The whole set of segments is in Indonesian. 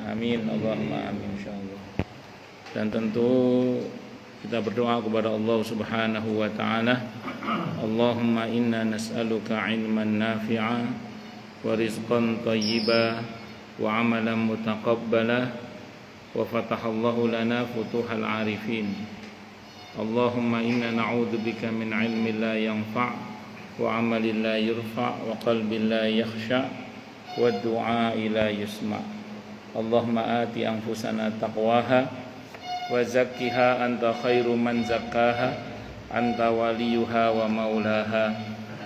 Amin Allahumma amin insyaallah. Dan tentu kita berdoa kepada Allah Subhanahu wa taala. Allahumma inna nas'aluka 'ilman nafi'a wa rizqan thayyiba wa 'amalan mutaqabbala wa fatahallahu lana futuhal 'arifin. Allahumma inna na'udzubika min 'ilmin la yanfa' wa 'amalin la yurfa' wa qalbin la yakhsha' wa du'a la yusma'. Allahumma ati anfusana taqwaha wa zakkiha anta khairu man zakkaha anta waliyuha wa maulaha.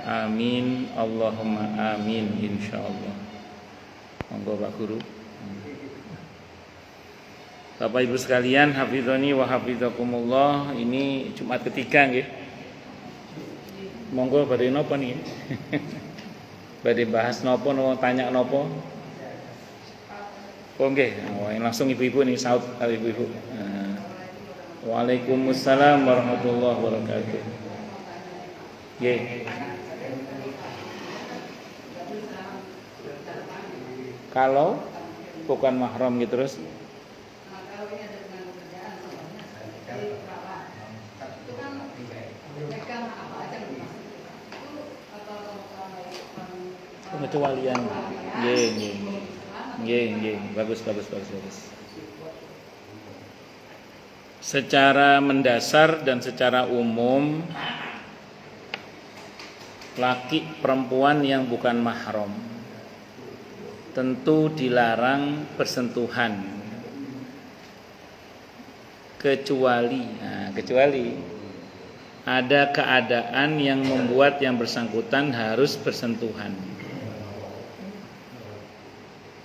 Amin Allahumma amin insyaallah. Monggo Pak Guru. Bapak Ibu sekalian, hafizani wa hafizakumullah. Ini Jumat ketiga nggih. Monggo badhe napa niki? Badhe bahas napa tanya napa? Oh nggih, langsung ibu-ibu nih saut ibu-ibu. Waalaikumsalam warahmatullahi wabarakatuh. Nggih. Kalau bukan mahram gitu terus pengecualian. Nggih. Bagus. Secara mendasar dan secara umum laki perempuan yang bukan mahram tentu dilarang bersentuhan kecuali ada keadaan yang membuat yang bersangkutan harus bersentuhan.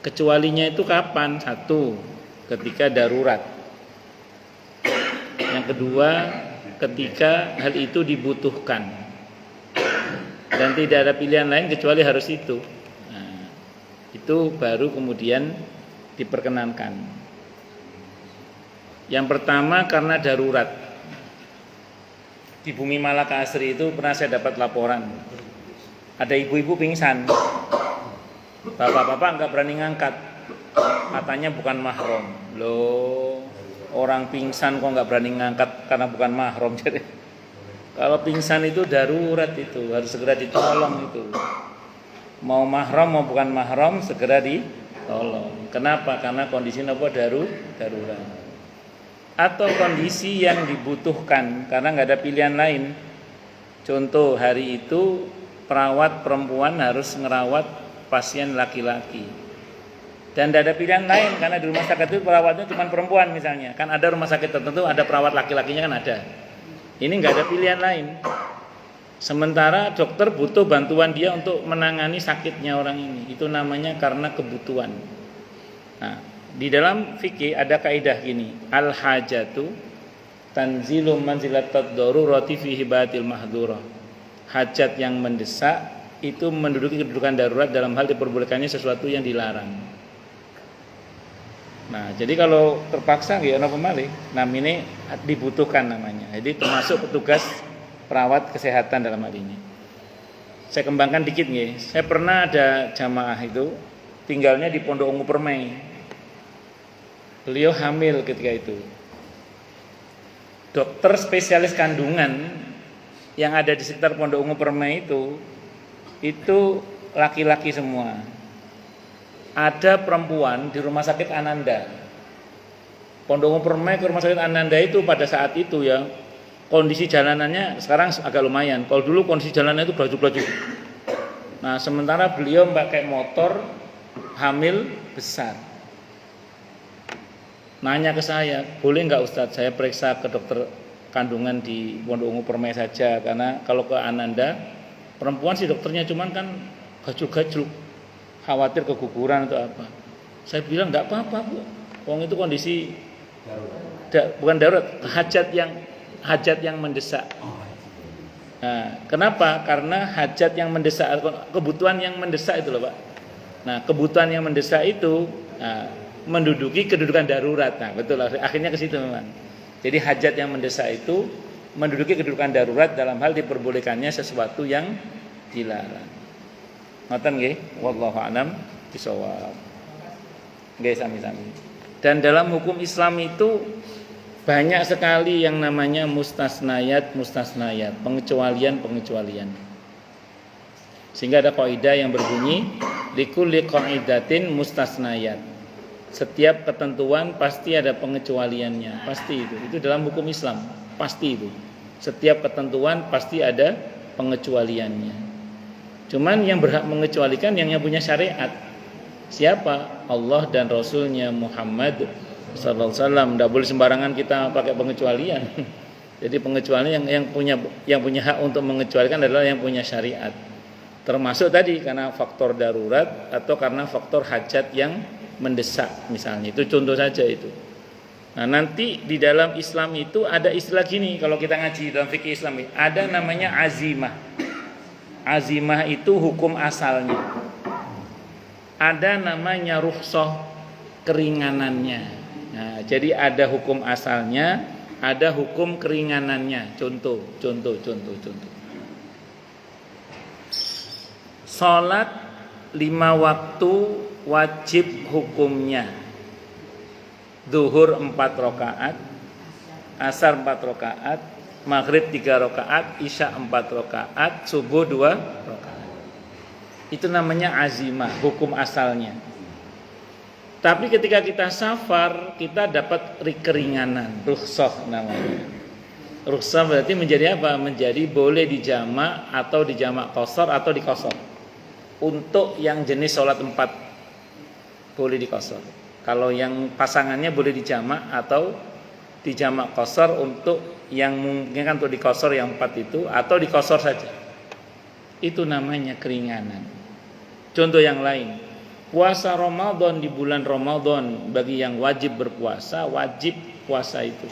Kecualinya itu kapan? Satu, ketika darurat. Yang kedua, ketika hal itu dibutuhkan dan tidak ada pilihan lain kecuali harus itu. Nah, itu baru kemudian diperkenankan. Yang pertama karena darurat. Di Bumi Malaka Asri itu pernah saya dapat laporan. Ada ibu-ibu pingsan. Bapak-bapak enggak berani ngangkat. Katanya bukan mahram. Loh, orang pingsan kok enggak berani ngangkat karena bukan mahram. Jadi kalau pingsan itu darurat, itu harus segera ditolong itu. Mau mahram mau bukan mahram segera ditolong. Kenapa? Karena kondisi apa? Darurat. Atau kondisi yang dibutuhkan karena enggak ada pilihan lain. Contoh hari itu perawat perempuan harus ngerawat pasien laki-laki dan tidak ada pilihan lain karena di rumah sakit itu perawatnya cuma perempuan misalnya. Kan ada rumah sakit tertentu ada perawat laki-lakinya kan ada. Ini nggak ada pilihan lain. Sementara dokter butuh bantuan dia untuk menangani sakitnya orang ini. Itu namanya karena kebutuhan. Nah, di dalam fikih ada kaidah gini, al hajatu tanzilu manzilatat darurati fi hibatil mahdhurah. Hajat yang mendesak itu menduduki kedudukan darurat dalam hal diperbolehkannya sesuatu yang dilarang. Nah, jadi kalau terpaksa nggih ana pemalik, namanya dibutuhkan namanya. Jadi termasuk petugas perawat kesehatan dalam hal ini. Saya kembangkan dikit nggih. Saya pernah ada jamaah itu tinggalnya di Pondok Ungu Permai. Beliau hamil ketika itu. Dokter spesialis kandungan yang ada di sekitar Pondok Ungu Permai itu laki-laki semua. Ada perempuan di Rumah Sakit Ananda. Pondok Ungu Permai ke Rumah Sakit Ananda itu pada saat itu ya, kondisi jalanannya sekarang agak lumayan. Kalau dulu kondisi jalanannya itu baju-baju. Nah, sementara beliau pakai motor hamil besar. Nanya ke saya, boleh nggak Ustadz saya periksa ke dokter kandungan di Pondok Ungu Permai saja, karena kalau ke Ananda perempuan sih dokternya cuman kan gajul-gajul, khawatir keguguran atau apa. Saya bilang enggak apa-apa Bu, wong itu kondisi bukan darurat, hajat yang mendesak. Nah, kenapa? Karena hajat yang mendesak, kebutuhan yang mendesak itu loh Pak. Nah, kebutuhan yang mendesak itu menduduki kedudukan darurat. Nah, betul lah, akhirnya ke situ memang. Jadi hajat yang mendesak itu menduduki kedudukan darurat dalam hal diperbolehkannya sesuatu yang dilarang. Ngoten nggih, wallahu a'lam bishawab. Nggih sami-sami. Dan dalam hukum Islam itu banyak sekali yang namanya mustasnayat, pengecualian. Sehingga ada kaidah yang berbunyi likulli qaidatin mustasnayat. Setiap ketentuan pasti ada pengecualiannya, pasti itu. Itu dalam hukum Islam, pasti itu. Setiap ketentuan pasti ada pengecualiannya. Cuman yang berhak mengecualikan yang punya syariat. Siapa? Allah dan Rasulnya Muhammad sallallahu alaihi wasallam. Tidak boleh sembarangan kita pakai pengecualian. Jadi pengecualian yang punya hak untuk mengecualikan adalah yang punya syariat. Termasuk tadi karena faktor darurat atau karena faktor hajat yang mendesak misalnya. Itu contoh saja itu. Nah, nanti di dalam Islam itu ada istilah gini kalau kita ngaji dalam fikih Islam, ada namanya azimah. Azimah itu hukum asalnya. Ada namanya rukhsah, keringanannya. Nah, jadi ada hukum asalnya, ada hukum keringanannya. Contoh. Salat 5 waktu wajib hukumnya. Zuhur 4 rakaat, asar 4 rakaat, maghrib 3 rakaat, isya 4 rakaat, subuh 2 rakaat. Itu namanya azimah, hukum asalnya. Tapi ketika kita safar, kita dapat keringanan, rukhsah namanya. Rukhsah berarti menjadi apa? Menjadi boleh dijamak atau dijamak qashar atau diqashar. Untuk yang jenis sholat 4 boleh diqashar. Kalau yang pasangannya boleh dijamak atau dijamak qashar. Untuk yang mungkin kan untuk diqashar yang 4 itu atau diqashar saja. Itu namanya keringanan. Contoh yang lain, puasa Ramadan di bulan Ramadan bagi yang wajib berpuasa, wajib puasa itu.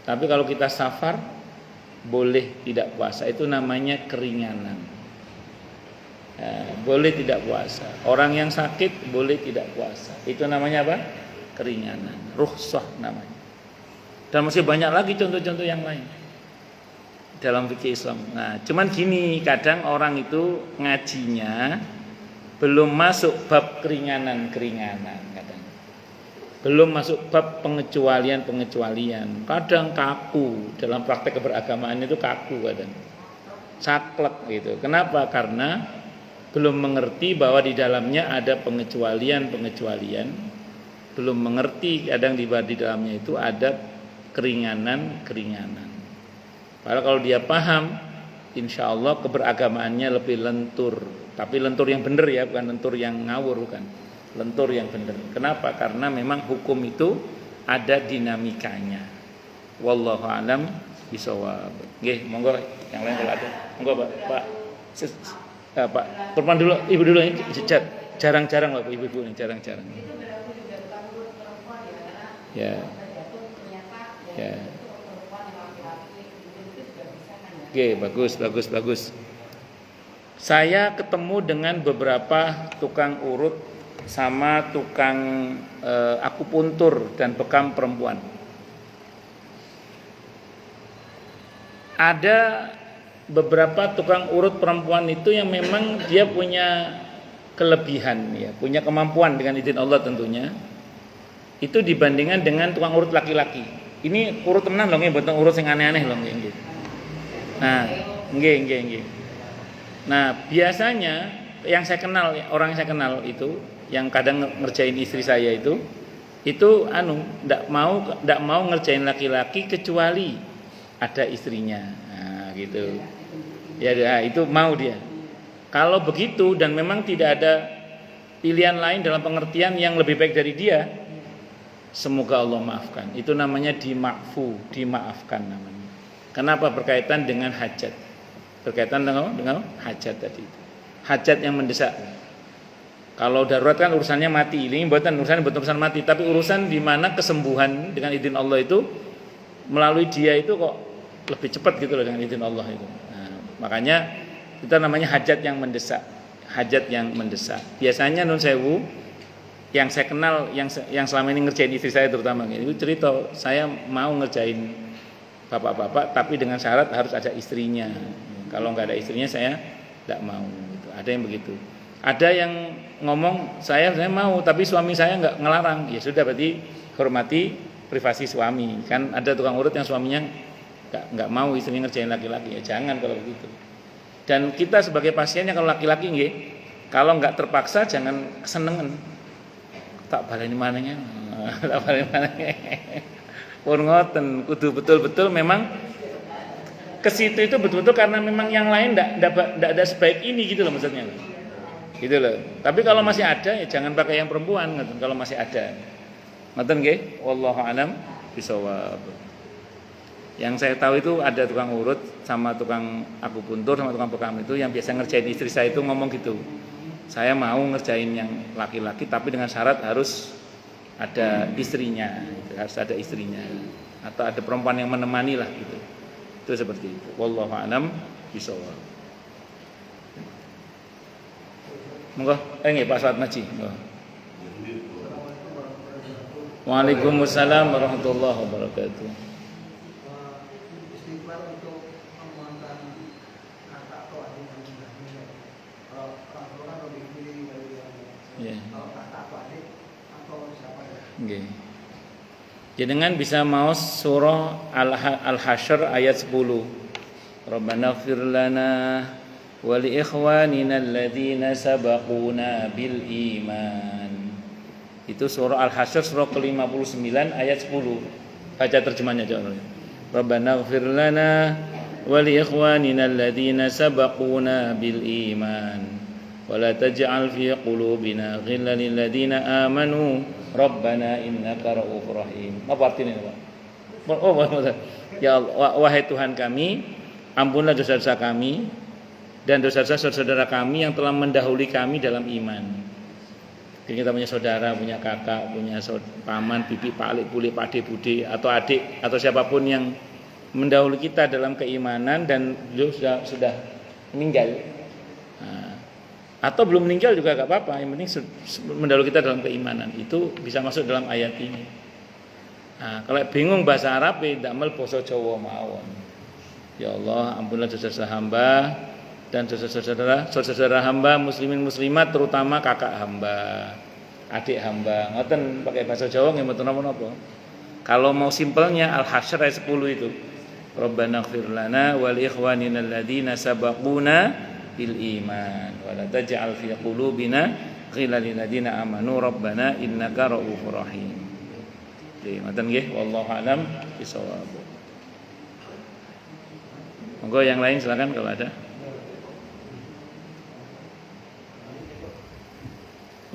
Tapi kalau kita safar boleh tidak puasa. Itu namanya keringanan. Boleh tidak puasa. Orang yang sakit boleh tidak puasa. Itu namanya apa? Keringanan. Rukhsah namanya. Dan masih banyak lagi contoh-contoh yang lain dalam fikih Islam. Nah, cuman gini, kadang orang itu ngajinya belum masuk bab keringanan kadang. Belum masuk bab pengecualian. Kadang kaku dalam praktek keberagamaan itu kaku kadang. Saklek gitu. Kenapa? Karena belum mengerti bahwa di dalamnya ada pengecualian. Belum mengerti kadang di dalamnya itu ada keringanan. Padahal kalau dia paham, insya Allah keberagamaannya lebih lentur. Tapi lentur yang benar ya, bukan lentur yang ngawur, bukan. Lentur yang benar. Kenapa? Karena memang hukum itu ada dinamikanya. Wallahu a'lam bishawab. Nggih, monggo yang lain kalau ada. Monggo Pak. Pak, perempuan dulu, ibu dulu ini jarang-jarang lah, ibu-ibu ini jarang-jarang. Ya. Oke, bagus. Saya ketemu dengan beberapa tukang urut sama tukang akupuntur dan bekam perempuan. Ada beberapa tukang urut perempuan itu yang memang dia punya kelebihan ya, punya kemampuan dengan izin Allah tentunya. Itu dibandingkan dengan tukang urut laki-laki. Ini urut tenan loh nggih, mboten urut sing aneh-aneh loh nggih. Nah, nggih. Nah, biasanya yang saya kenal, orang yang saya kenal itu yang kadang ngerjain istri saya itu enggak mau ngerjain laki-laki kecuali ada istrinya. Nah, gitu. Ya, itu mau dia. Kalau begitu dan memang tidak ada pilihan lain dalam pengertian yang lebih baik dari dia, semoga Allah maafkan. Itu namanya dimaafkan namanya. Kenapa? Berkaitan dengan hajat. Berkaitan dengan hajat tadi. Hajat yang mendesak. Kalau darurat kan urusannya mati. Ini bukan urusan mati, tapi urusan di mana kesembuhan dengan izin Allah itu melalui dia itu kok lebih cepat gitu loh dengan izin Allah itu. Makanya kita namanya hajat yang mendesak. Biasanya nun sewu yang saya kenal yang selama ini ngerjain istri saya terutama itu cerita, saya mau ngerjain bapak-bapak tapi dengan syarat harus ada istrinya. Kalau nggak ada istrinya saya tidak mau. Ada yang begitu. Ada yang ngomong saya mau tapi suami saya nggak ngelarang. Ya sudah, berarti hormati privasi suami. Kan ada tukang urut yang suaminya nggak mau istrinya ngerjain laki-laki. Ya jangan kalau begitu. Dan kita sebagai pasiennya kalau laki-laki nggih, kalau nggak terpaksa jangan kesenengan. Tak baleni manehnya. Tak baleni manehnya. Pun ngoten, kudu betul-betul memang ke situ itu betul-betul karena memang yang lain enggak ada sebaik ini gitu loh maksudnya. Gitu loh. Tapi kalau masih ada ya jangan pakai yang perempuan ngoten kalau masih ada. Ngoten nggih, wallahu alam bisawab. Yang saya tahu itu ada tukang urut sama tukang akupuntur sama tukang bekam itu yang biasa ngerjain istri saya itu ngomong gitu. Saya mau ngerjain yang laki-laki tapi dengan syarat harus ada istrinya, gitu. Harus ada istrinya atau ada perempuan yang menemani lah gitu. Itu seperti itu. Wallahu a'lam bishawab. Monggo, nggih Pak Suat Maji. Waalaikumsalam warahmatullahi wabarakatuh. Istighfar untuk memohonkan kata atau adik kalau orang tua lebih pilih dari yang kalau kata atau adik atau siapa ya? Nggih. Jenengan bisa maos surah Al-Hasyr ayat 10. Rabbana ighfir lana wa li ikhwanina alladzina sabaquna bil iman. Itu surah Al-Hasyr surah ke-59 ayat 10. Baca terjemahnya jangan. Rabbana ighfir lana wa li ikhwanina alladzina sabaquna bil iman wa la taj'al fi qulubina ghillan lil ladzina amanu Rabbana innaka ra'ufur rahim. Apa artinya Pak? Oh, ya Allah, wahai Tuhan kami, ampunlah dosa-dosa kami dan dosa-dosa saudara kami yang telah mendahului kami dalam iman. Jadi kita punya saudara, punya kakak, punya paman, bibi, palik, puli, pakde, bude atau adik atau siapapun yang mendahului kita dalam keimanan dan beliau sudah meninggal. Atau belum meninggal juga gak apa-apa, yang penting mendahului kita dalam keimanan. Itu bisa masuk dalam ayat ini. Nah, kalau bingung bahasa Arab, tidak mel basa Jawa mawon. Ya Allah, ampunlah dosa-dosa hamba dan saudara hamba muslimin muslimat, terutama kakak hamba, adik hamba. Ngoten pakai bahasa Jawa nggih mboten napa-napa. Kalau mau simpelnya Al-Hasyr ayat 10 itu. Rabbana ighfir lana wa li ikhwanina alladzina sabaquna bil iman wa la taj'al fi qulubina ghillan lil ladzina amanu rabbana innaka ra'ufur rahim. Nggih, ngoten nggih, wallahu alam bisawab. Monggo yang lain silakan kalau ada.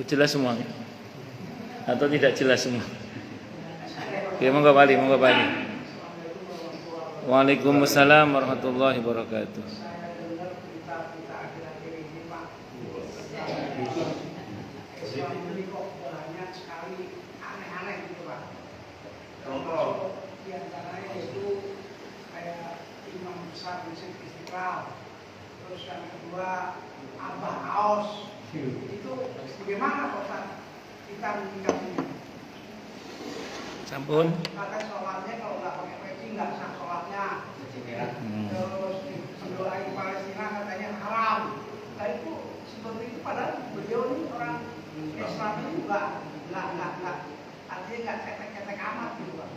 Jelas semua atau tidak jelas semua? Oke, monggo balik. Waalaikumsalam warahmatullahi wabarakatuh. Terus yang kedua Abah Aos itu bagaimana Pak Ustaz kita menyikapinya? Sampun. Kata sholatnya kalau nggak pakai peci nggak sah sholatnya. Terus mendoain Palestina katanya haram. Nah itu seperti itu padahal beliau ini orang Islam itu nggak artinya nggak cetek-cetek amat gitu Pak.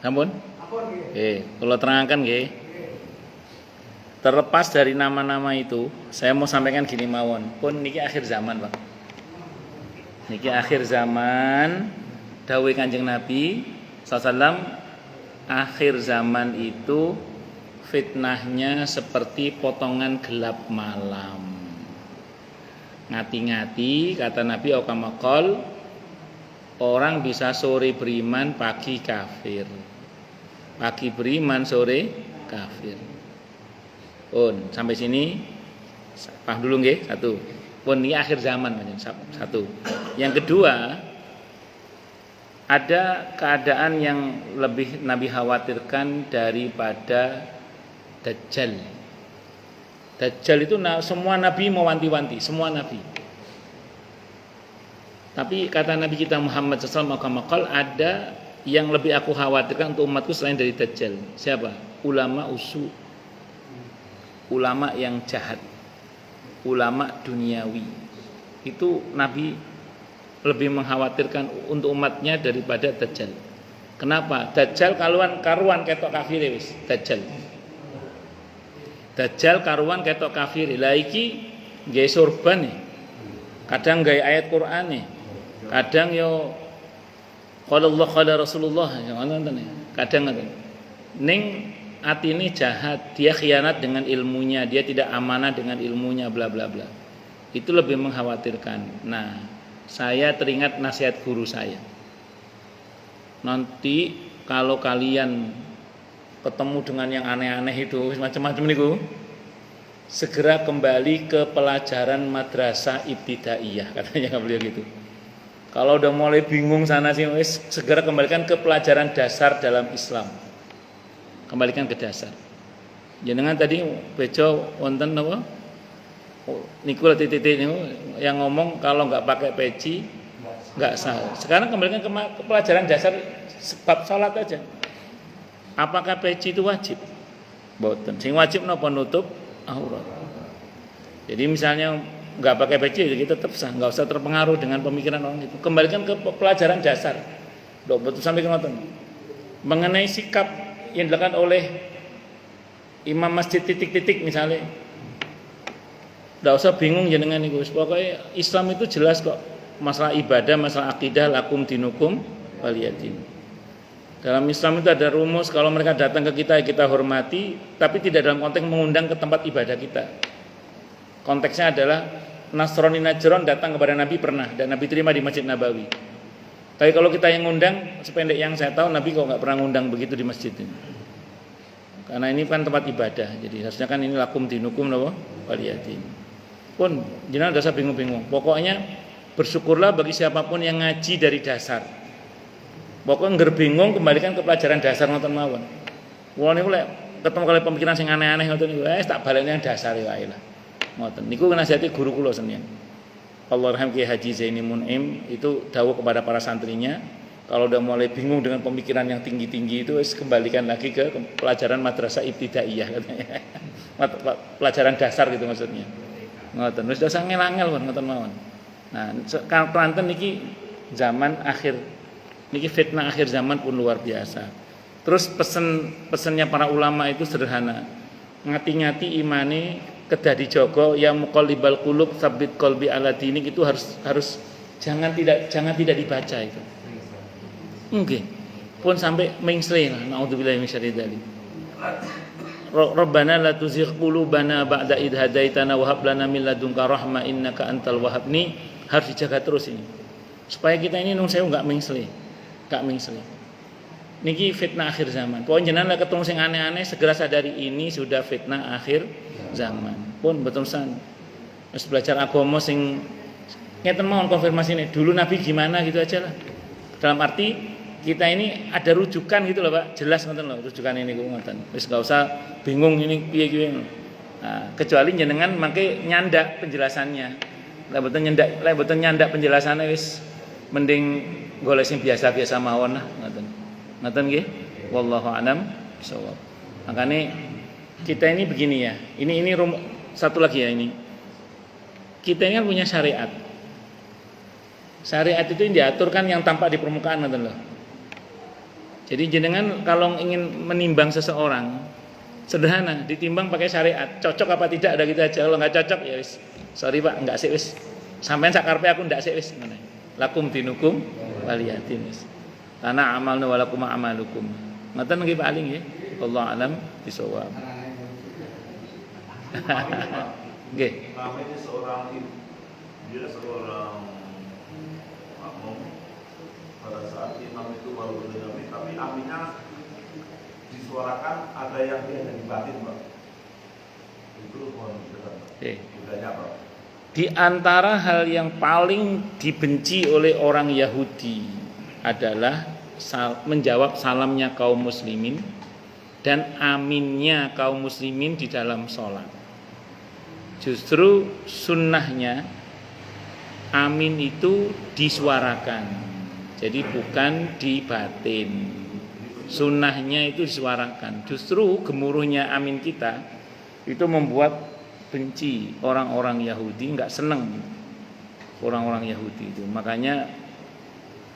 Sampun. Ampun gitu. Kalau terangkan nggih. Terlepas dari nama-nama itu, saya mau sampaikan gini mawon. Pun niki akhir zaman, Pak. Niki akhir zaman, dawuh Kanjeng Nabi sallallahu akhir zaman itu fitnahnya seperti potongan gelap malam. Ngati-ngati kata Nabi okamakol, orang bisa sore beriman, pagi kafir. Pagi beriman, sore kafir. Pun sampai sini paham dulu nggih? Satu. Pun ini akhir zaman satu. Yang kedua, ada keadaan yang lebih Nabi khawatirkan daripada Dajjal. Dajjal itu semua Nabi mewanti-wanti, semua Nabi. Tapi kata Nabi kita Muhammad SAW, ada yang lebih aku khawatirkan untuk umatku selain dari Dajjal. Siapa? Ulama usu. Ulama yang jahat, ulama duniawi. itu Nabi lebih mengkhawatirkan untuk umatnya daripada Dajjal. Kenapa? Dajjal karuan ketok kafir wis, Dajjal. Dajjal karuan ketok kafir. Lah iki nggih sorban nih. Kadang gawe ayat Quran nih. Kadang yo qala Allah qala Rasulullah ngoten. Kadang ngoten. Ning atine jahat, dia khianat dengan ilmunya, dia tidak amanah dengan ilmunya bla bla bla. Itu lebih mengkhawatirkan. Nah, saya teringat nasihat guru saya. Nanti kalau kalian ketemu dengan yang aneh-aneh itu, macam-macam niku, segera kembali ke pelajaran madrasah ibtidaiyah, katanya beliau gitu. Kalau udah mulai bingung sana sini, segera kembalikan ke pelajaran dasar dalam Islam. Kembalikan ke dasar. Jenengan tadi bejo wonten napa? Niku titik-titik niku yang ngomong kalau nggak pakai peci nggak sah. Sekarang kembalikan ke pelajaran dasar bab salat aja. Apakah peci itu wajib? Boten. Sing wajib napa nutup aurat. Jadi misalnya nggak pakai peci kita tetap sah, nggak usah terpengaruh dengan pemikiran orang itu. Kembalikan ke pelajaran dasar. Dok betul sampai ke nonton. Mengenai sikap yang dilakukan oleh imam masjid titik-titik misalnya, nggak usah bingung jenengan niku. Pokoknya Islam itu jelas kok. Masalah ibadah, masalah akidah, lakum dinukum waliyadin. Dalam Islam itu ada rumus, kalau mereka datang ke kita hormati, tapi tidak dalam konteks mengundang ke tempat ibadah kita. Konteksnya adalah Nasrani Najran datang kepada Nabi pernah, dan Nabi terima di Masjid Nabawi. Tapi kalau kita yang ngundang, sependek yang saya tahu, Nabi kok nggak pernah ngundang begitu di masjid ini. Karena ini kan tempat ibadah, jadi harusnya kan ini lakum dinukum waliyadin. Pun jangan dasar bingung-bingung. Pokoknya bersyukurlah bagi siapapun yang ngaji dari dasar. Pokoknya nggak bingung, kembalikan ke pelajaran dasar ngoten mawon. Wong niku lek ketemu kali pemikiran sing aneh-aneh ngoten niku, tak balekne yang dasar wae lah. Ngoten. Niku nasihati guru kula senian. Allahraham Kiai Haji Zaini Mun'im itu dawuh kepada para santrinya, kalau udah mulai bingung dengan pemikiran yang tinggi-tinggi itu kembalikan lagi ke pelajaran madrasah ibtidaiyah katanya. Pelajaran dasar gitu maksudnya. Ngoten. Wis dasar ngel-angel ngoten mawon. Nah, Kelantan niki zaman akhir niki fitnah akhir zaman pun luar biasa. Terus pesennya para ulama itu sederhana. Ngati-ngati imane kedah dijogo ya muqallibal qulub tsabbit qalbi ala dinik itu harus jangan tidak dibaca itu. Nggih. Pun sampai mengsle lah naudzubillahi minasyarri dzalik. Rabbana la tuzigh qulubana ba'da idh hadaitana wa hab lana min ladunka rahmah innaka antal wahhab. Ini harus dijaga terus ini. Supaya kita ini nung sewu enggak mengsle. Niki fitnah akhir zaman. Pokoknya jenengan ketemu sing aneh-aneh segera sadari ini sudah fitnah akhir zaman. Pun betul san. Wis belajar agama sing ngeten mawon konfirmasi ini. Dulu Nabi gimana gitu aja lah. Dalam arti kita ini ada rujukan gitu loh Pak. Jelas ngoten loh rujukan ini ngoten. Wis enggak usah bingung ini piye-piye. Nah, kecuali jenengan mangke nyandak penjelasannya. Lek boten nyandak penjelasannya wis mending golek sing biasa-biasa mawon lah ngoten. Ngoten nggih. Wallahu a'lam bishawab. Makanya kita ini begini ya. Ini satu lagi ya ini. Kita ini kan punya syariat. Syariat itu yang diatur kan yang tampak di permukaan ngoten loh. Jadi jenengan kalau ingin menimbang seseorang sederhana, ditimbang pakai syariat. Cocok apa tidak ada gitu aja. Kalau enggak cocok ya wis. Sorry Pak, enggak sih wis. Sampeyan sak karepe aku ndak sik wis ngene. Lakum dinukum waliyatin wis. Karena amalna walakum amalukum. Ngoten nggih Pak Ali nggih. Allah alam bisawab. Nggih. Namanya seorang makmum pada saat imam itu baru berdiri, tapi aminnya disuarakan ada yang dia jadi batin Pak. Itu mohon Oke. bedanya Pak. Di antara hal yang paling dibenci oleh orang Yahudi adalah menjawab salamnya kaum muslimin dan aminnya kaum muslimin di dalam sholat. Justru sunnahnya amin itu disuarakan, jadi bukan dibatin. Sunnahnya itu disuarakan. Justru gemuruhnya amin kita itu membuat benci orang-orang Yahudi, nggak seneng. orang-orang Yahudi itu. Makanya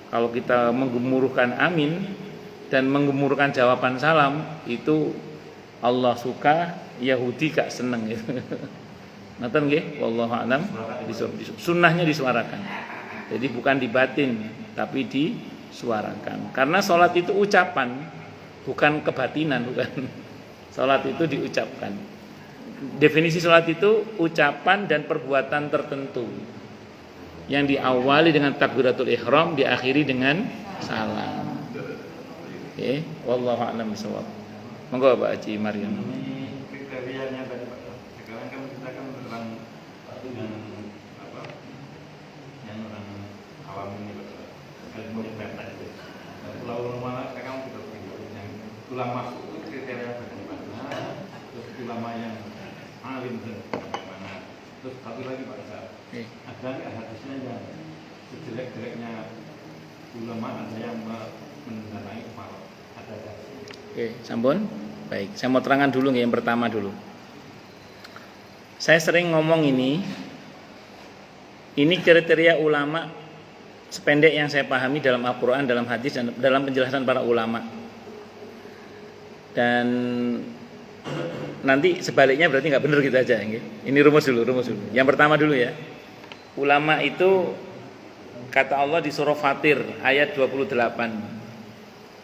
kalau kita menggemuruhkan amin dan menggemuruhkan jawaban salam itu Allah suka, Yahudi gak seneng gitu. Ngoten nggih, wallahu a'lam. Sunnahnya disuarakan. Jadi bukan dibatin, tapi disuarakan. Karena sholat itu ucapan, bukan kebatinan, bukan. Sholat itu diucapkan. Definisi sholat itu ucapan dan perbuatan tertentu yang diawali dengan takbiratul ihram, diakhiri dengan salam. Oke, wallahu a'lam bishawab. Monggo Pak Haji Maryam. Ini kriterianya tadi Pak. Sekarang kan kita kan tentang yang apa? Yang orang awam ini Pak. Ilmu internet itu. Nah, ulama sekarang kita punya yang ulama itu kriteria bagaimana? Terus ulama yang alim dan bagaimana? Terus satu lagi Pak Ustaz. Ada nggak hadisnya yang sejelek-jeleknya ulama ada yang mendanai kepala? Ada. Oke, sampun. Baik, saya mau terangkan dulu yang pertama dulu. Saya sering ngomong ini kriteria ulama sependek yang saya pahami dalam Al-Quran, dalam hadis, dan dalam penjelasan para ulama. Dan nanti sebaliknya berarti nggak benar gitu aja. Ini rumus dulu. Yang pertama dulu ya. Ulama itu kata Allah di surah Fatir ayat 28.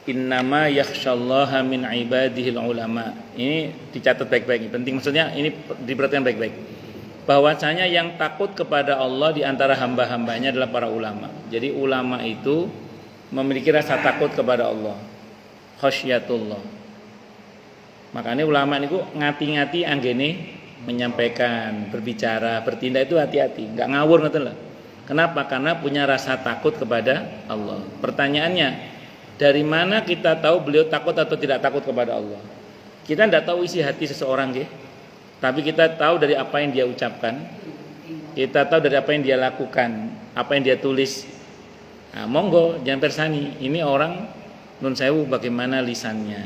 Innama yakhsyallaha min ibadihil ulama. Ini dicatat baik-baik, penting, maksudnya ini diperhatikan baik-baik. Bahwasanya yang takut kepada Allah di antara hamba-hambanya adalah para ulama. Jadi ulama itu memiliki rasa takut kepada Allah. Khasyatullah. Makanya ulama niku ngati-ngati anggene menyampaikan, berbicara, bertindak itu hati-hati, enggak ngawur ngoten lho. Kenapa? Karena punya rasa takut kepada Allah. Pertanyaannya, dari mana kita tahu beliau takut atau tidak takut kepada Allah? Kita tidak tahu isi hati seseorang, tapi kita tahu dari apa yang dia ucapkan. Kita tahu dari apa yang dia lakukan, apa yang dia tulis. Nah, monggo jangan persani. Ini orang nun sewu bagaimana lisannya,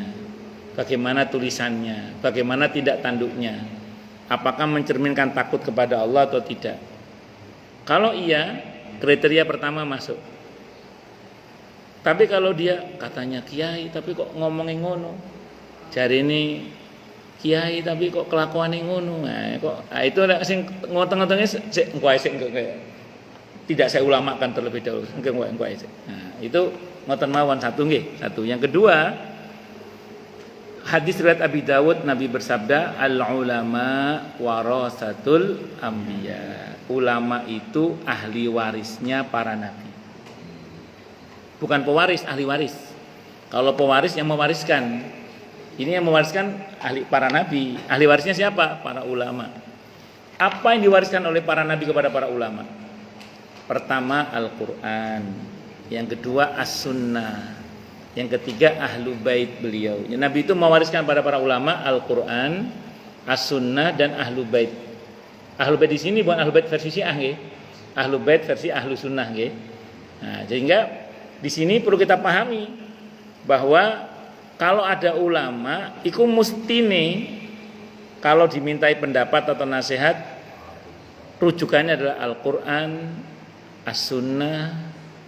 bagaimana tulisannya, bagaimana tidak tanduknya. Apakah mencerminkan takut kepada Allah atau tidak? Kalau iya, kriteria pertama masuk. Tapi kalau dia katanya kiai tapi kok ngomongin ngono, jari ini kiai tapi kok kelakuannya ngono, itu ada sing ngotong-ngotongnya tidak saya ulamakan terlebih dahulu. Nah, itu ngoten mawon satu. Yang kedua, hadis riwayat Abi Dawud, Nabi bersabda, al ulama warasatul anbiya. Ulama itu ahli warisnya para nabi. Bukan pewaris, ahli waris. Kalau pewaris yang mewariskan, ini yang mewariskan ahli para nabi. Ahli warisnya siapa? Para ulama. Apa yang diwariskan oleh para nabi kepada para ulama? Pertama Al-Quran, yang kedua As-Sunnah, yang ketiga ahlu bait beliau. Nabi itu mewariskan pada para ulama Al-Quran, As-Sunnah, dan ahlu bait. Ahlu bait di sini bukan ahlu bait versi Syiah, ahlu bait versi ahlu sunnah. Nah, sehingga di sini perlu kita pahami bahwa kalau ada ulama, iku mustine kalau dimintai pendapat atau nasihat, rujukannya adalah Al-Quran, As-Sunnah,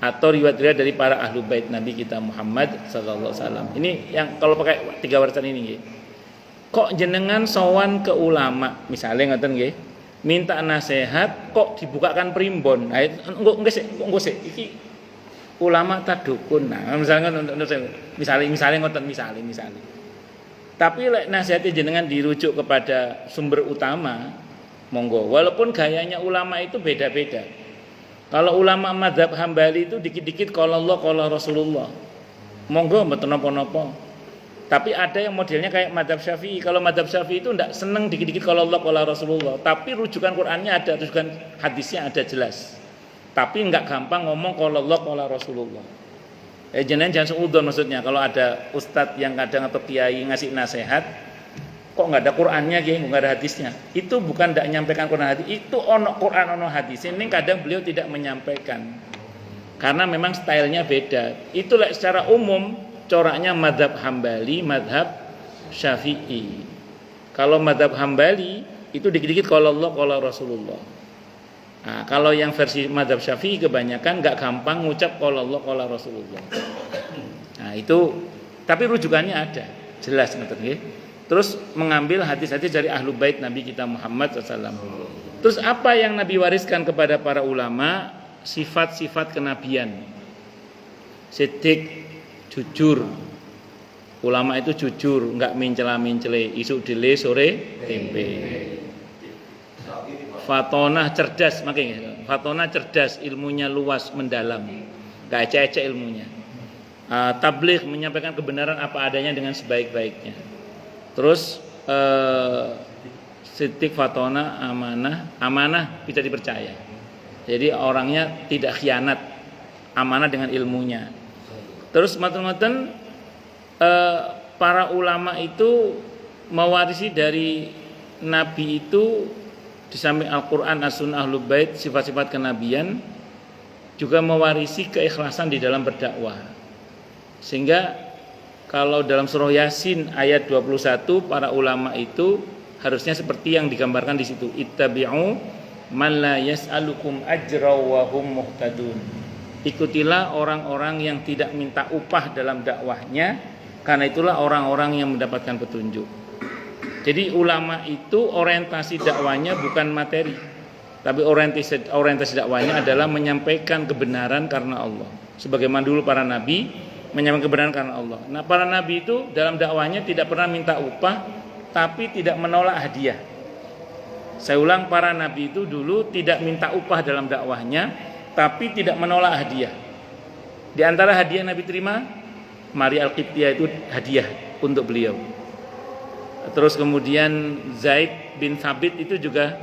atau riwayat-riwayat dari para ahlu bait Nabi kita Muhammad sallallahu alaihi wasallam. Ini yang kalau pakai tiga warisan ini. Kok jenengan sowan ke ulama, misalnya ngoten nggih, minta nasihat kok dibukakan primbon. Nah, engko sik iki ulama ta dukun. Nah, misalnya ngoten misalnya. Tapi lek nasihatnya jenengan dirujuk kepada sumber utama, monggo. Walaupun gayanya ulama itu beda-beda. Kalau ulama mazhab Hambali itu dikit-dikit qala Allah qala Rasulullah. Monggo mboten napa-napa. Tapi ada yang modelnya kayak mazhab Syafi'i. Kalau mazhab Syafi'i itu ndak seneng dikit-dikit qala Allah qala Rasulullah, tapi rujukan Qur'annya ada, rujukan hadisnya ada jelas. Tapi enggak gampang ngomong qala Allah qala Rasulullah. Jangan seudon maksudnya kalau ada ustadz yang kadang atau kiai ngasih nasihat kok enggak ada Qur'annya enggak ada hadisnya. Itu bukan enggak menyampaikan Qur'an hadis, itu ono Qur'an ono hadis. Ini kadang beliau tidak menyampaikan. Karena memang stylenya beda. Itu secara umum coraknya mazhab Hambali, mazhab Syafi'i. Kalau mazhab Hambali itu dikit-dikit qala Allah qala Rasulullah. Nah, kalau yang versi mazhab Syafi'i kebanyakan nggak gampang ngucap qala Allah qala Rasulullah. Nah, itu tapi rujukannya ada, jelas ngoten nggih. Terus mengambil hadis-hadis dari ahlu bait Nabi kita Muhammad SAW. Terus apa yang Nabi wariskan kepada para ulama? Sifat-sifat kenabian. Siddiq, jujur. Ulama itu jujur, nggak mencela-mencele, isuk dile sore tempe. Fatonah cerdas, makanya fatonah cerdas, ilmunya luas mendalam, gak ecek-ecek ilmunya. Tabligh menyampaikan kebenaran apa adanya dengan sebaik-baiknya. Terus siddiq, fatonah, amanah bisa dipercaya. Jadi orangnya tidak khianat, amanah dengan ilmunya. Terus maten-maten para ulama itu mewarisi dari Nabi itu di samping Al-Quran, As-Sunnah, Ahlul Bait, sifat-sifat kenabian, juga mewarisi keikhlasan di dalam berdakwah. Sehingga kalau dalam surah Yasin ayat 21, para ulama itu harusnya seperti yang digambarkan di situ. Ittabi'u man la yas'alukum ajra wa hum muhtadun. Ikutilah orang-orang yang tidak minta upah dalam dakwahnya, karena itulah orang-orang yang mendapatkan petunjuk. Jadi ulama itu orientasi dakwanya bukan materi, tapi orientasi dakwanya adalah menyampaikan kebenaran karena Allah. Sebagaimana dulu para nabi menyampaikan kebenaran karena Allah. Nah, para nabi itu dalam dakwanya tidak pernah minta upah, tapi tidak menolak hadiah. Saya ulang, para nabi itu dulu tidak minta upah dalam dakwahnya, tapi tidak menolak hadiah. Di antara hadiah Nabi terima, Maria Al-Qibtiyah itu hadiah untuk beliau. Terus kemudian Zaid bin Thabit itu juga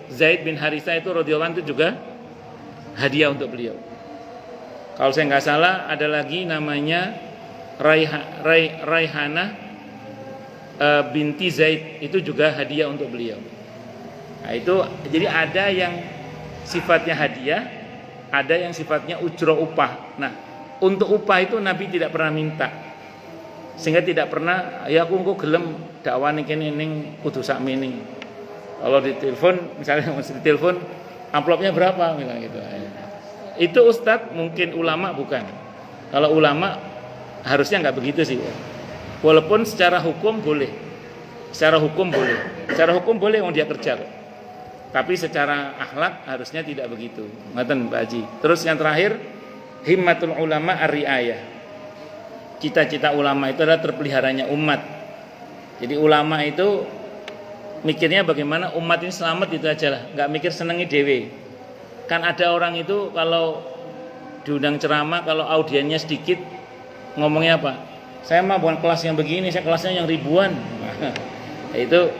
Zaid bin Harisah itu radhiyallahu anhu itu juga hadiah untuk beliau. Kalau saya nggak salah ada lagi namanya Raihanah binti Zaid, itu juga hadiah untuk beliau. Nah, itu jadi ada yang sifatnya hadiah, ada yang sifatnya ujroh upah. Nah, untuk upah itu Nabi tidak pernah minta. Sehingga tidak pernah, ya aku engko gelem dakwah kene ning kudu sakmene. Kalau ditelepon, misalnya mesti ditelepon, amplopnya berapa bilang gitu. Itu ustadz, mungkin ulama bukan. Kalau ulama harusnya nggak begitu sih. Walaupun secara hukum boleh. Secara hukum boleh yang dia kerja. Tapi secara akhlak harusnya tidak begitu. Ngaten Pak Haji. Terus yang terakhir, himmatul ulama ar-riayah. Cita-cita ulama itu adalah terpeliharanya umat. Jadi ulama itu mikirnya bagaimana umat ini selamat, itu aja lah, nggak mikir senengi dewe. Kan ada orang itu kalau diundang ceramah, kalau audiennya sedikit, ngomongnya apa? Saya mah bukan kelas yang begini, saya kelasnya yang ribuan. Itu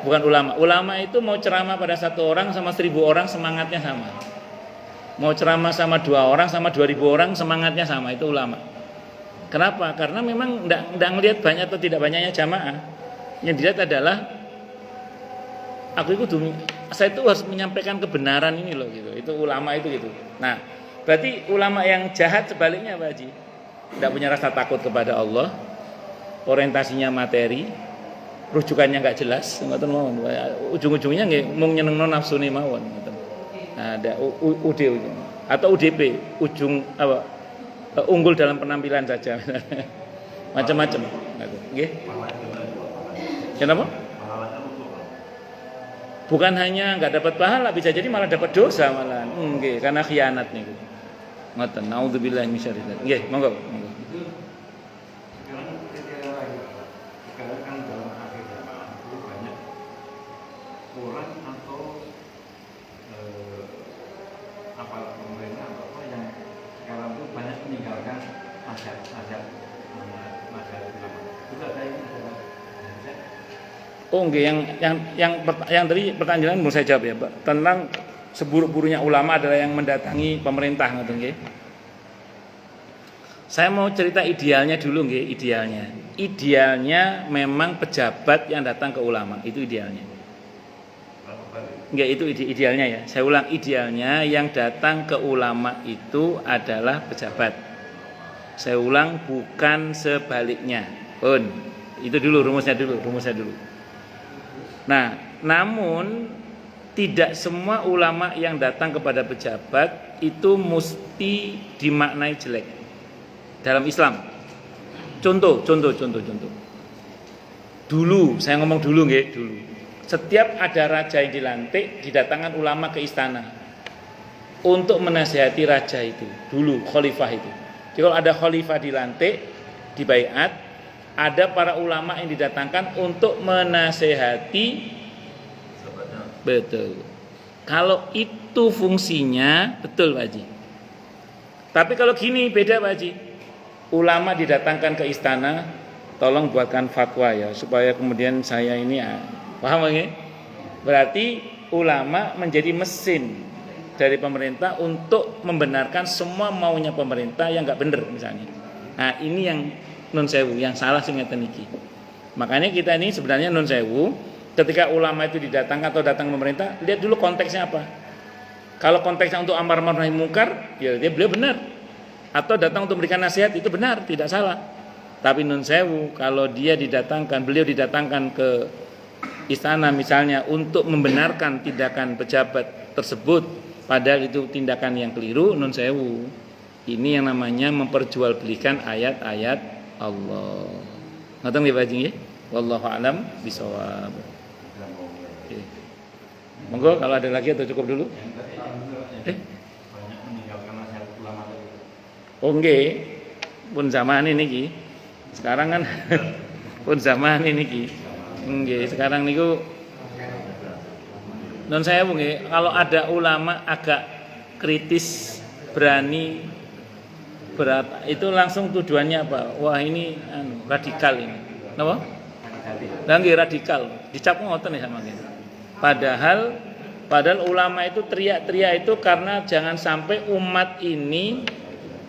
bukan ulama. Ulama itu mau ceramah pada 1 orang sama 1.000 orang semangatnya sama. Mau ceramah sama 2 orang sama 2.000 orang semangatnya sama, itu ulama. Kenapa? Karena memang tidak ngelihat banyak atau tidak banyaknya jamaah. Yang dilihat adalah saya itu harus menyampaikan kebenaran ini loh gitu. Itu ulama itu gitu. Nah, berarti ulama yang jahat sebaliknya Pak Haji. Tidak punya rasa takut kepada Allah, orientasinya materi, rujukannya nggak jelas, ngoten mawon. Ujung-ujungnya nggih mung nyenengno nafsune mawon ngoten. Nah, ada UD atau UDP, unggul dalam penampilan saja. Macam-macam. Nggih. Kenapa? Bukan hanya nggak dapat pahala, bisa jadi malah dapat dosa malahan. Nggih, karena khianat niku. Ngoten. Nauzubillahi minasyarri dzalik. Nggih, monggo. Sekarang kan dalam akhir zaman itu banyak orang atau aparat pemerintah atau apa yang sekarang itu banyak meninggalkan nasihat ulama. Itu ada ini adalah Oh nggih, yang tadi pertanyaan mau saya jawab ya, Pak. Tentang seburuk-buruknya ulama adalah yang mendatangi pemerintah ngoten nggih. Saya mau cerita idealnya dulu nggih, idealnya. Idealnya memang pejabat yang datang ke ulama, itu idealnya. Nggih, itu idealnya ya. Saya ulang, idealnya yang datang ke ulama itu adalah pejabat. Saya ulang, bukan sebaliknya. Pun. Itu dulu rumusnya dulu. Nah, namun tidak semua ulama yang datang kepada pejabat itu mesti dimaknai jelek dalam Islam. Contoh. Dulu, saya ngomong dulu nggih, dulu. Setiap ada raja yang dilantik, didatangkan ulama ke istana untuk menasihati raja itu. Dulu khalifah itu. Jadi kalau ada khalifah dilantik, dibaiat, ada para ulama yang didatangkan untuk menasehati. Betul. Kalau itu fungsinya, betul Pak Haji. Tapi kalau gini beda Pak Haji. Ulama didatangkan ke istana, tolong buatkan fatwa ya, supaya kemudian saya ini paham nggak? Berarti ulama menjadi mesin dari pemerintah untuk membenarkan semua maunya pemerintah yang nggak benar misalnya. Nah ini yang nun sewu, yang salah sih ngeten iki. Makanya kita ini sebenarnya nun sewu, ketika ulama itu didatangkan atau datang pemerintah, lihat dulu konteksnya apa. Kalau konteksnya untuk amar ma'ruf nahi munkar, ya dia beliau benar. Atau datang untuk memberikan nasihat, itu benar, tidak salah. Tapi nun sewu, kalau dia didatangkan, beliau didatangkan ke istana misalnya untuk membenarkan tindakan pejabat tersebut, padahal itu tindakan yang keliru, nun sewu. Ini yang namanya memperjualbelikan ayat-ayat Allah. Ngoten nggih Pak Haji nggih? Wallahu a'lam bishawab. Oke. Monggo kalau ada lagi atau cukup dulu? Banyak meninggalkan nasihat ulama tadi. Oh nggih. Pun zaman ini ki. Sekarang kan pun zaman ini ki. Nggih, sekarang niku non saya nggih, kalau ada ulama agak kritis, berani berat, itu langsung tujuannya apa? Wah, ini radikal ini. Napa? Nggih radikal. Dicap ngoten ya sama gitu. Padahal ulama itu teriak-teriak itu karena jangan sampai umat ini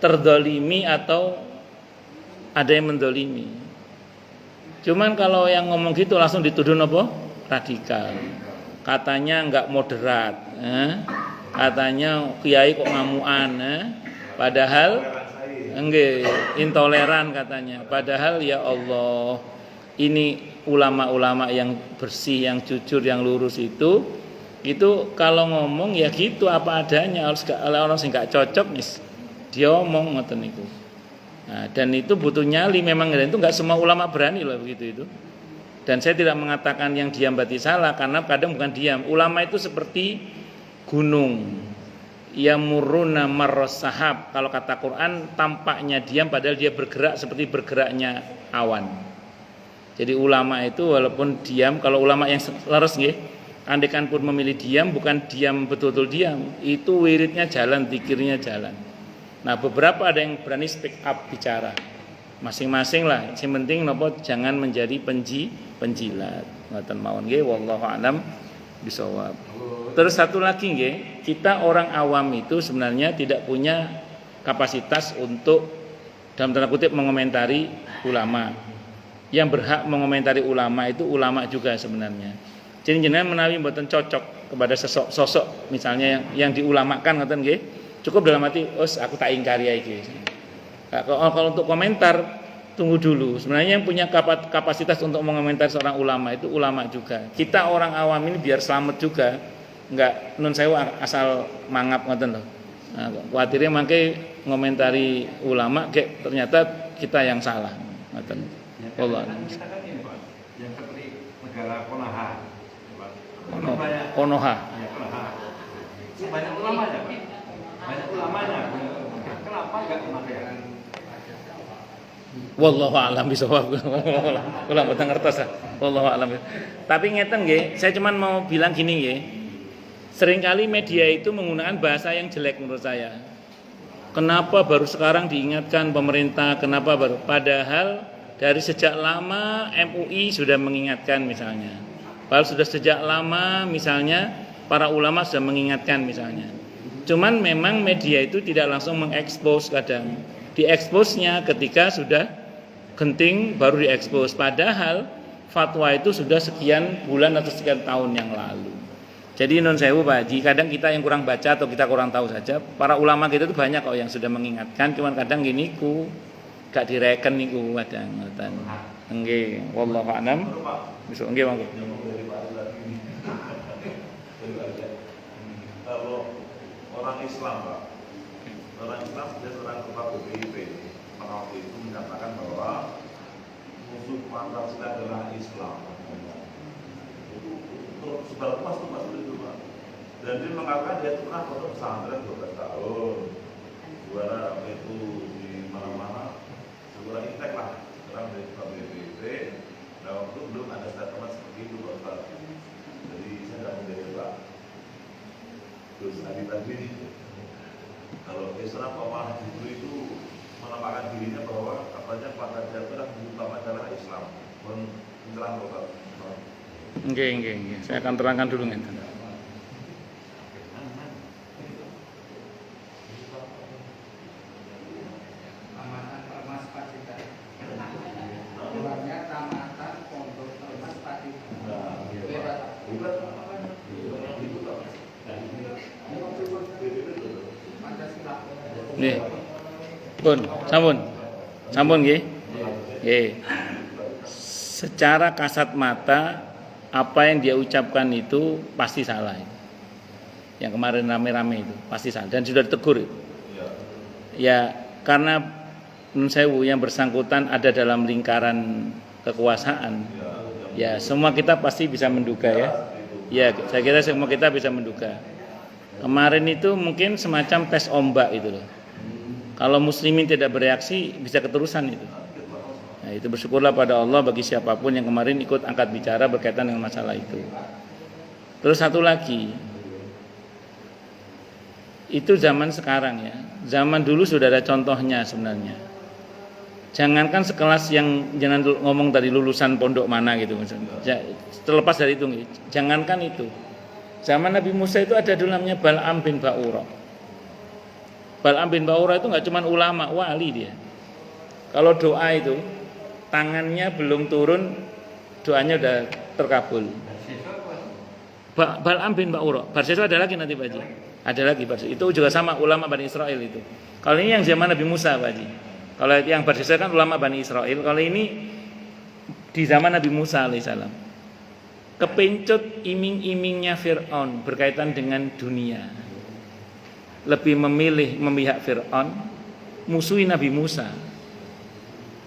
terdolimi atau ada yang mendolimi. Cuman kalau yang ngomong gitu langsung dituduh apa? Radikal. Katanya enggak moderat, katanya kiai kok ngamuan, padahal enggak intoleran katanya. Padahal ya Allah, ini ulama-ulama yang bersih, yang jujur, yang lurus itu kalau ngomong ya gitu apa adanya. Harus orang sing enggak cocok nih dia ngomong ngoten niku. Nah, dan itu butuh nyali memang, dan itu enggak semua ulama berani loh begitu itu. Dan saya tidak mengatakan yang diam berarti salah, karena kadang bukan diam. Ulama itu seperti gunung, yamuruna marras sahab. Kalau kata Quran, tampaknya diam padahal dia bergerak seperti bergeraknya awan. Jadi ulama itu walaupun diam, kalau ulama yang leres nggih, andaikan pun memilih diam, bukan diam betul-betul diam, itu wiridnya jalan, zikirnya jalan. Nah, beberapa ada yang berani speak up bicara. Masing-masing lah, yang penting nopo jangan menjadi penjilat. Ngoten mawon nggih, wallahu a'lam bishawab. Terus satu lagi nggih, kita orang awam itu sebenarnya tidak punya kapasitas untuk dalam tanda kutip mengomentari ulama. Yang berhak mengomentari ulama itu ulama juga sebenarnya. Jadi jenengan menawi mboten cocok kepada sosok misalnya yang diulamakan ngoten nggih. Cukup dalam arti, aku tak ingkari iki. Kalau untuk komentar tunggu dulu. Sebenarnya yang punya kapasitas untuk mengomentari seorang ulama itu ulama juga. Kita orang awam ini biar selamat juga, enggak nun sewu asal mangap ngoten loh. Nah, khawatirnya mangke ngomentari ulama kayak ternyata kita yang salah ngoten. Allah. Kita kan ini Pak, yang seperti negara Konoha. Konoha. Ya, Konoha. Banyak ulamanya Pak. Banyak ulamanya. Kenapa enggak memakai? Wallahu a'lam bishawab. Kula mboten ngertos. Wallahu a'lam. Tapi ngeten nggih, saya cuma mau bilang gini nggih. Seringkali media itu menggunakan bahasa yang jelek menurut saya. Kenapa baru sekarang diingatkan pemerintah? Kenapa baru? Padahal dari sejak lama MUI sudah mengingatkan misalnya. Padahal sudah sejak lama misalnya para ulama sudah mengingatkan misalnya. Cuman memang media itu tidak langsung mengekspos kadang. Dieksposnya ketika sudah genting baru diekspos. Padahal fatwa itu sudah sekian bulan atau sekian tahun yang lalu. Jadi non sewu Pak Haji, kadang kita yang kurang baca atau kita kurang tahu saja. Para ulama kita itu banyak kok yang sudah mengingatkan. Cuman kadang gini ku gak direken niku kadang ngoten. Nggih, wallahu a'lam. Besok nggih monggo. orang Islam Pak. Orang Islam dia seorang ketua BPIP waktu itu menyatakan bahwa musuh Pancasila adalah Islam. Itu sebar luas tuh Mas itu Pak. Dan dia mengatakan dia itu pernah pondok pesantren 12 tahun. Juara itu di mana-mana. Juara intek lah. Sekarang dari ketua BPIP. Nah waktu itu belum ada statement seperti itu Pak. Jadi saya tidak menjadi Pak. Terus tadi kalau Islam malah justru itu menampakkan dirinya bahwa katanya Pancasila itu adalah utama adalah Islam. Menyerang Bapak. Oke. Saya akan terangkan dulu nih. Tamatan Permas Pacitan. Luarnya Tamatan Pondok Permas Pacitan. Bukan. Pancasila. Nggih. Pun, sampun nggih. Nggih. Secara kasat mata apa yang dia ucapkan itu pasti salah. Yang kemarin rame-rame itu pasti salah dan sudah ditegur itu. Ya, karena menurut saya yang bersangkutan ada dalam lingkaran kekuasaan. Ya, semua kita pasti bisa menduga ya. Ya, saya kira semua kita bisa menduga. Kemarin itu mungkin semacam tes ombak itu loh. Kalau muslimin tidak bereaksi bisa keterusan itu. Nah, itu bersyukurlah pada Allah bagi siapapun yang kemarin ikut angkat bicara berkaitan dengan masalah itu. Terus satu lagi, itu zaman sekarang ya. Zaman dulu sudah ada contohnya sebenarnya. Jangankan sekelas yang jangan ngomong tadi lulusan pondok mana gitu misalnya. Terlepas dari itu, jangankan itu. Zaman Nabi Musa itu ada dulu namanya Bal'am bin Ba'ura. Bal'am bin Ba'ura itu nggak cuma ulama, wali dia. Kalau doa itu tangannya belum turun, doanya udah terkabul. Bal'am bin Ba'ura. Barsisa ada lagi nanti Pak Haji. Ada lagi Barsisa. Itu juga sama ulama Bani Israel itu. Kalau ini yang zaman Nabi Musa Pak Haji. Kalau yang Barsisa kan ulama Bani Israel. Kalau ini di zaman Nabi Musa alaihissalam. Kepencut iming-imingnya Fir'aun berkaitan dengan dunia. Lebih memilih memihak Fir'aun, musuhi Nabi Musa.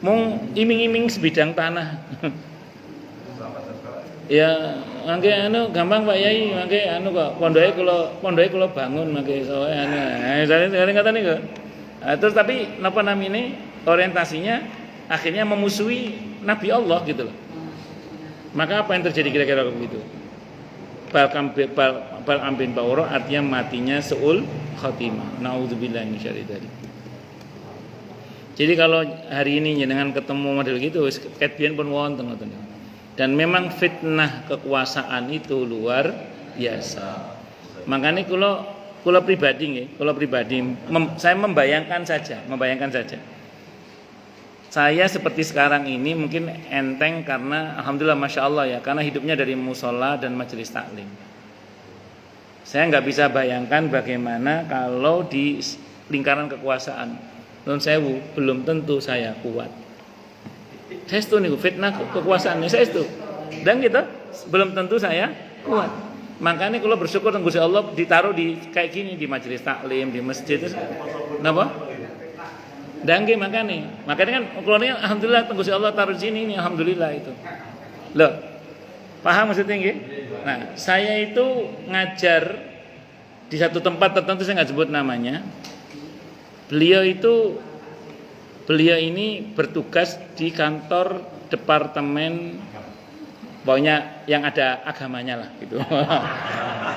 Mau iming-iming sebidang tanah. Ya, mangke anu gampang Pak Yai, mangke anu kok pondoke kula bangun mangke soe anu. Jare ngata niku. Terus tapi napa namine orientasinya akhirnya memusuhi Nabi Allah gitu loh. Maka apa yang terjadi kira-kira begitu? Bal'am bin Ba'ura artinya matinya su'ul khatimah. Nauzubillahi min syarri dzalik. Jadi kalau hari ini dengan ketemu model gitu ketbian pun wonten ngoten. Dan memang fitnah kekuasaan itu luar biasa. Makanya kula pribadi nggih, saya membayangkan saja. Saya seperti sekarang ini mungkin enteng karena alhamdulillah masya Allah ya, karena hidupnya dari musola dan majelis taklim. Saya nggak bisa bayangkan bagaimana kalau di lingkaran kekuasaan. Nun sewu belum tentu saya kuat. Saya itu nih fitnah kekuasaan saya itu. Dan kita belum tentu saya kuat. Makanya kalau bersyukur dengan Gusti Allah ditaruh di kayak gini di majelis taklim, di masjid itu. Kenapa? Dangge makanya kan ukurnya alhamdulillah Gusti Allah taruh di sini ini alhamdulillah itu. Loh. Paham maksudnya nggih? Nah, saya itu ngajar di satu tempat tertentu saya enggak sebut namanya. Beliau ini bertugas di kantor departemen pokoknya yang ada agamanya lah gitu.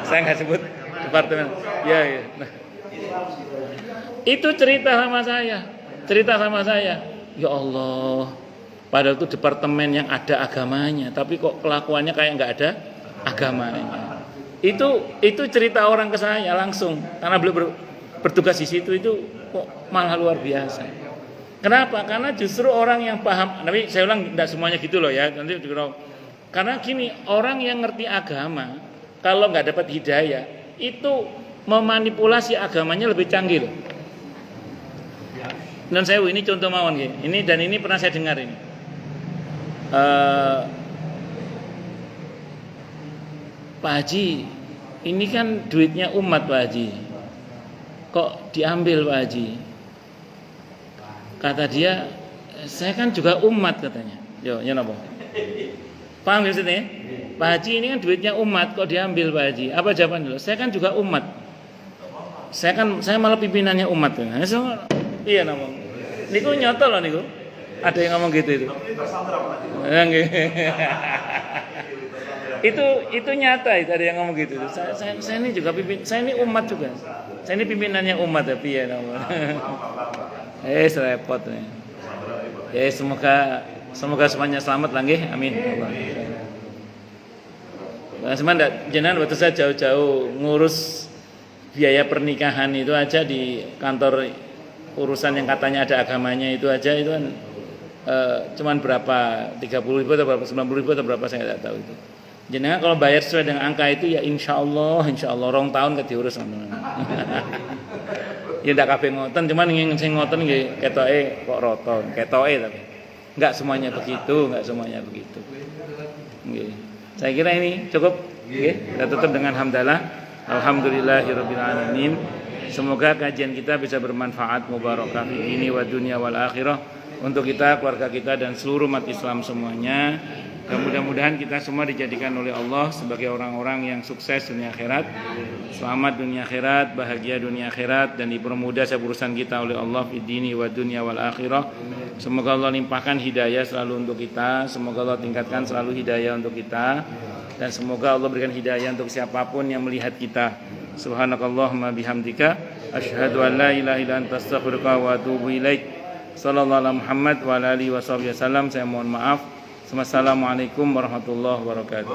Saya enggak sebut departemen. Ya. Nah. Itu cerita sama saya. Ya Allah, padahal itu departemen yang ada agamanya, tapi kok kelakuannya kayak nggak ada agamanya. Itu cerita orang ke saya langsung, karena beliau bertugas di situ itu kok malah luar biasa. Kenapa? Karena justru orang yang paham. Tapi saya ulang tidak semuanya gitu loh ya. Nanti karena gini, orang yang ngerti agama kalau nggak dapat hidayah itu memanipulasi agamanya lebih canggih loh. Dan saya ini contoh mawon nggih. Ini pernah saya dengar ini. Pak Haji, ini kan duitnya umat Pak Haji. kok diambil Pak Haji? Kata dia, saya kan juga umat katanya. Yo, ya napa? Paham ya maksudnya? Pak Haji ini kan duitnya umat, kok diambil Pak Haji? Apa jawaban dulu? Saya kan juga umat. Saya malah pimpinannya umat. Iya napa? Niku nyoto loh niku. Ada yang ngomong gitu itu. Tapi tersandra apa Itu nyata itu ada yang ngomong gitu. Saya ini juga saya ini umat juga. Saya ini pimpinannya umat tapi ya nama. Repot nih. Ya semoga semuanya selamat lah nggih. Amin. Nah, sebenarnya jenengan waktu saya jauh-jauh ngurus biaya pernikahan itu aja di kantor urusan yang katanya ada agamanya itu aja itu kan cuman berapa 30.000 atau berapa 90.000 atau berapa saya tidak tahu itu. Jenengan kalau bayar sesuai dengan angka itu ya insya Allah rong tahun diurus ya ndak kabeh ngoten, cuman sing ngoten nggih ketoke kok rata, ketoke tapi enggak semuanya begitu. Nggih. Saya kira ini cukup nggih. Kita tutup dengan hamdalah. Alhamdulillahirabbil alamin. Semoga kajian kita bisa bermanfaat mubarakah fi dini wa dunya wal akhirah untuk kita, keluarga kita dan seluruh umat Islam semuanya. Dan mudah-mudahan kita semua dijadikan oleh Allah sebagai orang-orang yang sukses dunia akhirat, selamat dunia akhirat, bahagia dunia akhirat, dan dipermudah urusan kita oleh Allah fi dini wa dunya wal akhirah. Semoga Allah limpahkan hidayah selalu untuk kita, semoga Allah tingkatkan selalu hidayah untuk kita, dan semoga Allah berikan hidayah untuk siapapun yang melihat kita. Subhanakallahumma bihamdika asyhadu an la ilaha illa anta astaghfiruka wa atubu ilaik. Sallallahu alaihi Muhammad wa ala alihi wasallam. Saya mohon maaf. Wassalamualaikum warahmatullahi wabarakatuh.